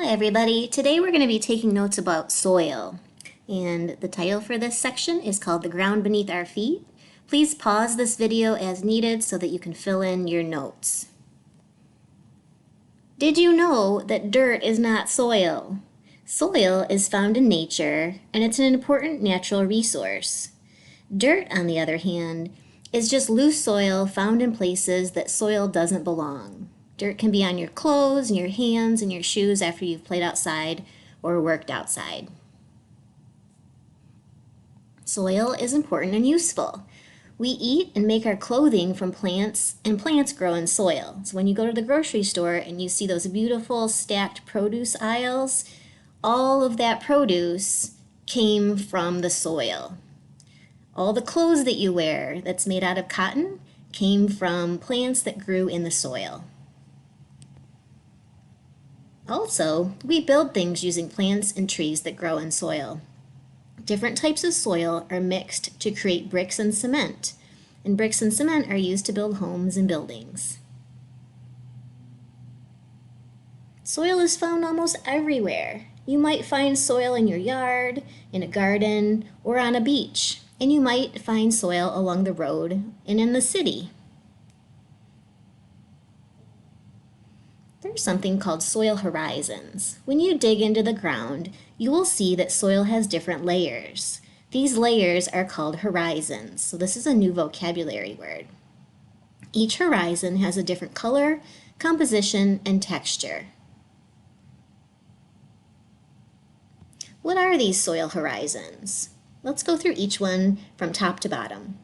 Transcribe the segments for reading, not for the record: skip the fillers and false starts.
Hi everybody, today we're going to be taking notes about soil, and the title for this section is called The Ground Beneath Our Feet. Please pause this video as needed so that you can fill in your notes. Did you know that dirt is not soil? Soil is found in nature and it's an important natural resource. Dirt, on the other hand, is just loose soil found in places that soil doesn't belong. Dirt can be on your clothes, and your hands, and your shoes after you've played outside or worked outside. Soil is important and useful. We eat and make our clothing from plants, and plants grow in soil. So when you go to the grocery store and you see those beautiful stacked produce aisles, all of that produce came from the soil. All the clothes that you wear that's made out of cotton came from plants that grew in the soil. Also, we build things using plants and trees that grow in soil. Different types of soil are mixed to create bricks and cement, and bricks and cement are used to build homes and buildings. Soil is found almost everywhere. You might find soil in your yard, in a garden, or on a beach, and you might find soil along the road and in the city. There's something called soil horizons. When you dig into the ground, you will see that soil has different layers. These layers are called horizons, so this is a new vocabulary word. Each horizon has a different color, composition, and texture. What are these soil horizons? Let's go through each one from top to bottom.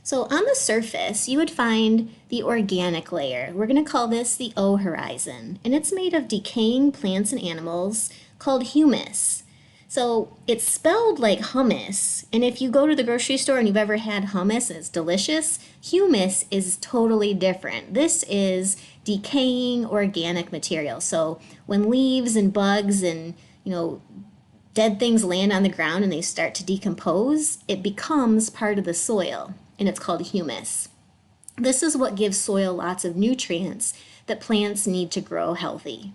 So on the surface, you would find the organic layer. We're going to call this the O horizon, and it's made of decaying plants and animals called humus. So it's spelled like hummus, and if you go to the grocery store and you've ever had hummus and it's delicious, humus is totally different. This is decaying organic material. So when leaves and bugs and dead things land on the ground and they start to decompose, it becomes part of the soil, and it's called humus. This is what gives soil lots of nutrients that plants need to grow healthy.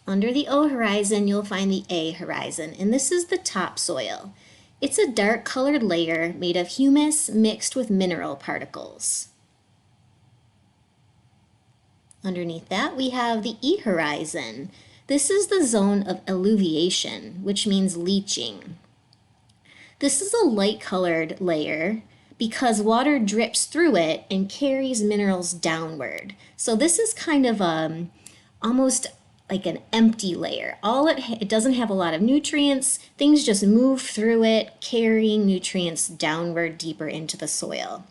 Under the O horizon, you'll find the A horizon, and this is the topsoil. It's a dark colored layer made of humus mixed with mineral particles. Underneath that, we have the E horizon. This is the zone of alluviation, which means leaching. This is a light-colored layer because water drips through it and carries minerals downward. So this is kind of almost like an empty layer. It doesn't have a lot of nutrients. Things just move through it, carrying nutrients downward deeper into the soil.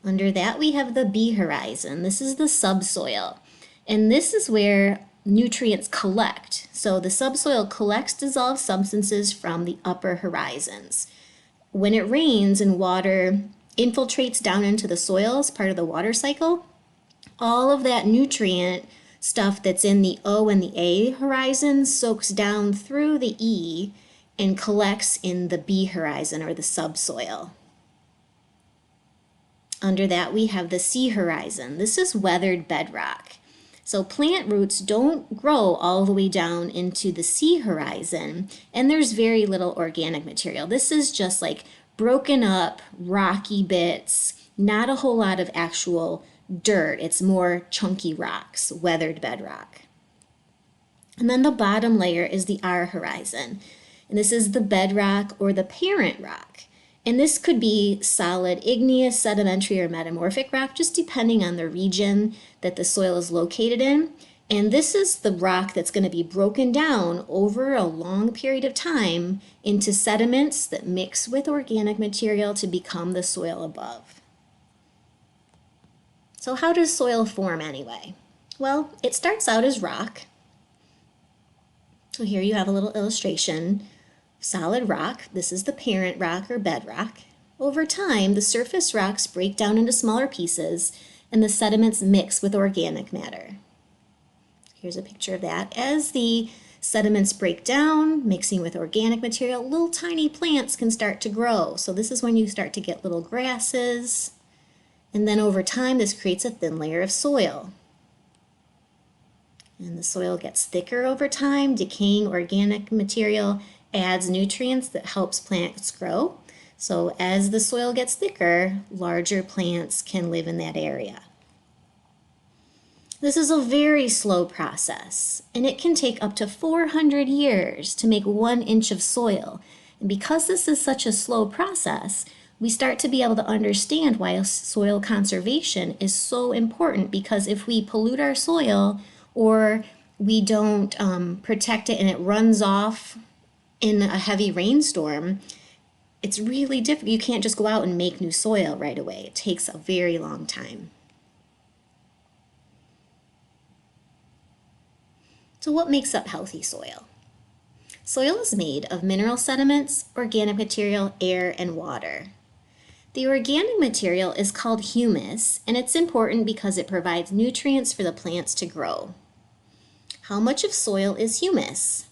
Under that, we have the B horizon. This is the subsoil. And this is where nutrients collect. So the subsoil collects dissolved substances from the upper horizons. When it rains and water infiltrates down into the soil as part of the water cycle, all of that nutrient stuff that's in the O and the A horizons soaks down through the E and collects in the B horizon, or the subsoil. Under that, we have the C horizon. This is weathered bedrock. So plant roots don't grow all the way down into the C horizon, and there's very little organic material. This is just like broken up rocky bits, not a whole lot of actual dirt. It's more chunky rocks, weathered bedrock. And then the bottom layer is the R horizon, and this is the bedrock or the parent rock. And this could be solid igneous, sedimentary, or metamorphic rock, just depending on the region that the soil is located in. And this is the rock that's going to be broken down over a long period of time into sediments that mix with organic material to become the soil above. So how does soil form anyway? Well, it starts out as rock. So here you have a little illustration. Solid rock, this is the parent rock or bedrock. Over time, the surface rocks break down into smaller pieces and the sediments mix with organic matter. Here's a picture of that. As the sediments break down, mixing with organic material, little tiny plants can start to grow. So this is when you start to get little grasses, and then over time this creates a thin layer of soil. And the soil gets thicker over time. Decaying organic material adds nutrients that helps plants grow. So as the soil gets thicker, larger plants can live in that area. This is a very slow process, and it can take up to 400 years to make 1 inch of soil. And because this is such a slow process, we start to be able to understand why soil conservation is so important, because if we pollute our soil or we don't protect it and it runs off in a heavy rainstorm, it's really difficult. You can't just go out and make new soil right away. It takes a very long time. So what makes up healthy soil? Soil is made of mineral sediments, organic material, air, and water. The organic material is called humus, and it's important because it provides nutrients for the plants to grow. How much of soil is humus?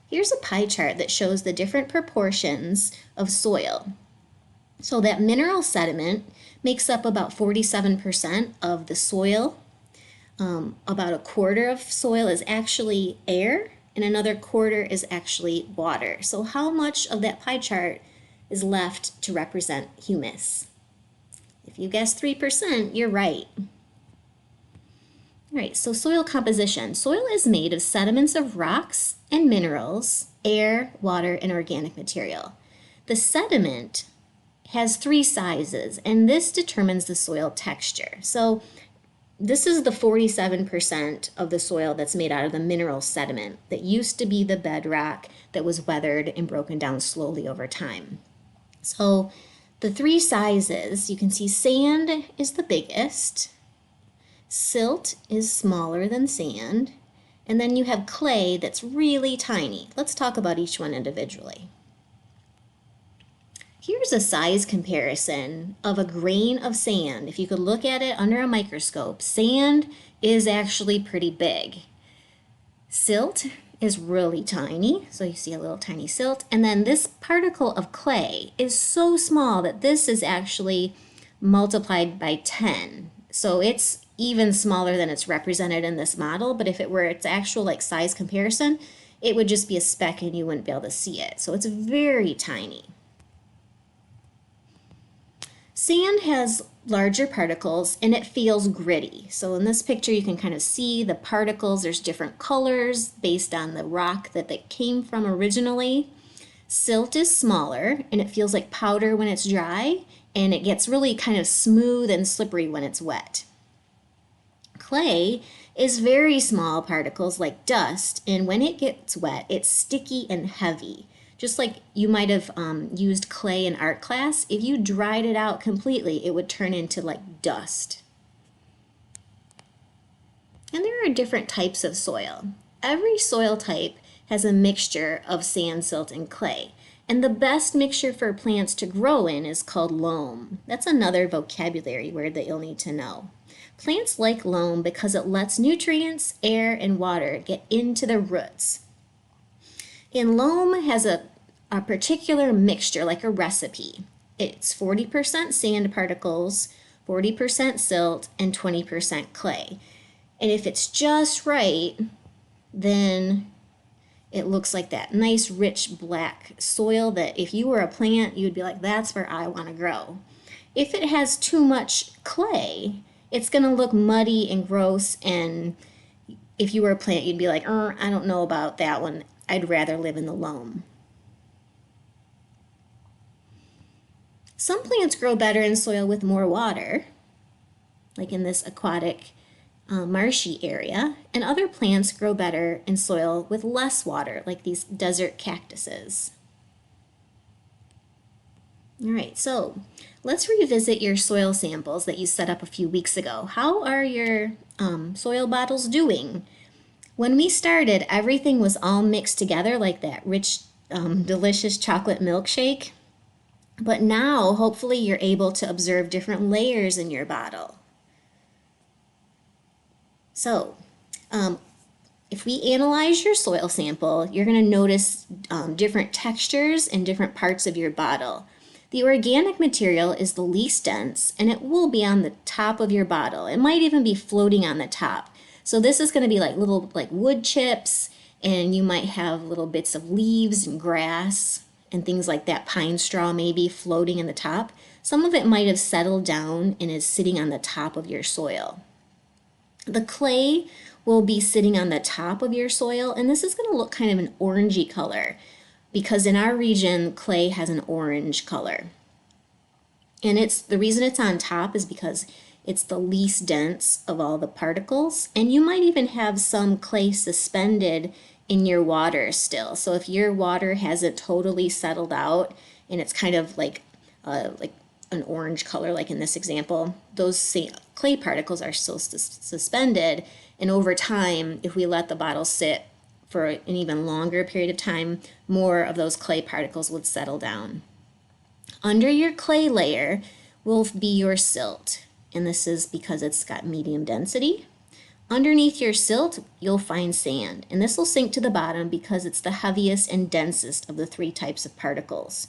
Here's a pie chart that shows the different proportions of soil. So that mineral sediment makes up about 47% of the soil. About a quarter of soil is actually air, and another quarter is actually water. So how much of that pie chart is left to represent humus? If you guessed 3%, you're right. All right, so soil composition. Soil is made of sediments of rocks and minerals, air, water, and organic material. The sediment has 3 sizes, and this determines the soil texture. So this is the 47% of the soil that's made out of the mineral sediment that used to be the bedrock that was weathered and broken down slowly over time. So the 3 sizes, you can see sand is the biggest, silt is smaller than sand, and then you have clay that's really tiny. Let's talk about each one individually. Here's a size comparison of a grain of sand. If you could look at it under a microscope, sand is actually pretty big. Silt is really tiny, so you see a little tiny silt. And then this particle of clay is so small that this is actually multiplied by 10. So it's even smaller than it's represented in this model, but if it were its actual size comparison, it would just be a speck and you wouldn't be able to see it. So it's very tiny. Sand has larger particles and it feels gritty. So in this picture you can kind of see the particles. There's different colors based on the rock that they came from originally. Silt is smaller and it feels like powder when it's dry, and it gets really kind of smooth and slippery when it's wet. Clay is very small particles like dust, and when it gets wet it's sticky and heavy. Just like you might have used clay in art class, if you dried it out completely, it would turn into like dust. And there are different types of soil. Every soil type has a mixture of sand, silt, and clay. And the best mixture for plants to grow in is called loam. That's another vocabulary word that you'll need to know. Plants like loam because it lets nutrients, air, and water get into the roots. And loam has a particular mixture, like a recipe. It's 40% sand particles, 40% silt, and 20% clay. And if it's just right, then it looks like that nice, rich, black soil that if you were a plant, you'd be like, that's where I want to grow. If it has too much clay, it's going to look muddy and gross, and if you were a plant, you'd be like, I don't know about that one. I'd rather live in the loam. Some plants grow better in soil with more water, like in this aquatic marshy area, and other plants grow better in soil with less water, like these desert cactuses. All right, so let's revisit your soil samples that you set up a few weeks ago. How are your soil bottles doing? When we started, everything was all mixed together like that rich, delicious chocolate milkshake. But now, hopefully, you're able to observe different layers in your bottle. So, if we analyze your soil sample, you're going to notice different textures in different parts of your bottle. The organic material is the least dense, and it will be on the top of your bottle. It might even be floating on the top. So this is going to be like little like wood chips, and you might have little bits of leaves and grass and things like that, pine straw maybe floating in the top. Some of it might have settled down and is sitting on the top of your soil. The clay will be sitting on the top of your soil, and this is going to look kind of an orangey color because in our region, clay has an orange color. And the reason it's on top is because it's the least dense of all the particles, and you might even have some clay suspended in your water still. So if your water hasn't totally settled out and it's kind of like an orange color, like in this example, those clay particles are still suspended, and over time, if we let the bottle sit for an even longer period of time, more of those clay particles would settle down. Under your clay layer will be your silt, and this is because it's got medium density. Underneath your silt, you'll find sand, and this will sink to the bottom because it's the heaviest and densest of the three types of particles.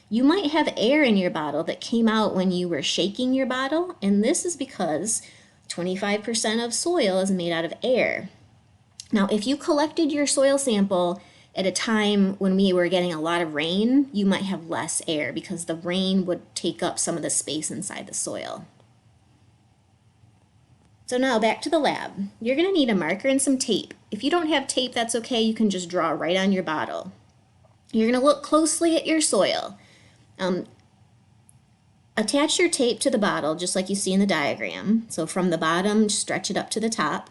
You might have air in your bottle that came out when you were shaking your bottle, and this is because 25% of soil is made out of air. Now, if you collected your soil sample at a time when we were getting a lot of rain, you might have less air because the rain would take up some of the space inside the soil. So now back to the lab. You're going to need a marker and some tape. If you don't have tape, that's okay. You can just draw right on your bottle. You're going to look closely at your soil. Attach your tape to the bottle just like you see in the diagram. So from the bottom, stretch it up to the top.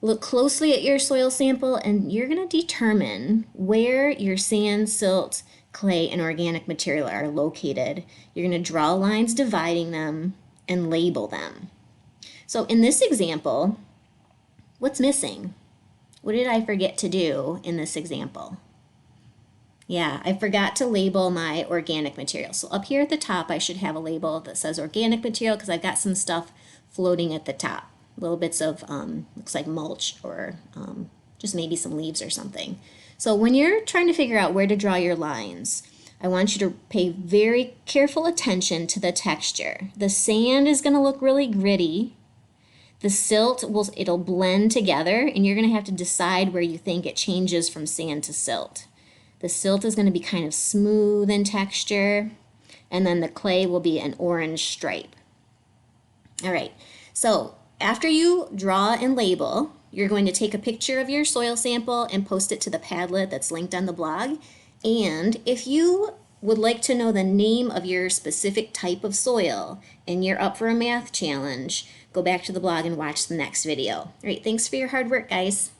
Look closely at your soil sample, and you're going to determine where your sand, silt, clay, and organic material are located. You're going to draw lines dividing them and label them. So in this example, what's missing? What did I forget to do in this example? Yeah, I forgot to label my organic material. So up here at the top, I should have a label that says organic material because I've got some stuff floating at the top. Little bits of, looks like mulch or just maybe some leaves or something. So when you're trying to figure out where to draw your lines, I want you to pay very careful attention to the texture. The sand is going to look really gritty. The silt, it'll blend together, and you're going to have to decide where you think it changes from sand to silt. The silt is going to be kind of smooth in texture, and then the clay will be an orange stripe. All right, so after you draw and label, you're going to take a picture of your soil sample and post it to the Padlet that's linked on the blog. And if you would like to know the name of your specific type of soil and you're up for a math challenge, go back to the blog and watch the next video. All right, thanks for your hard work, guys.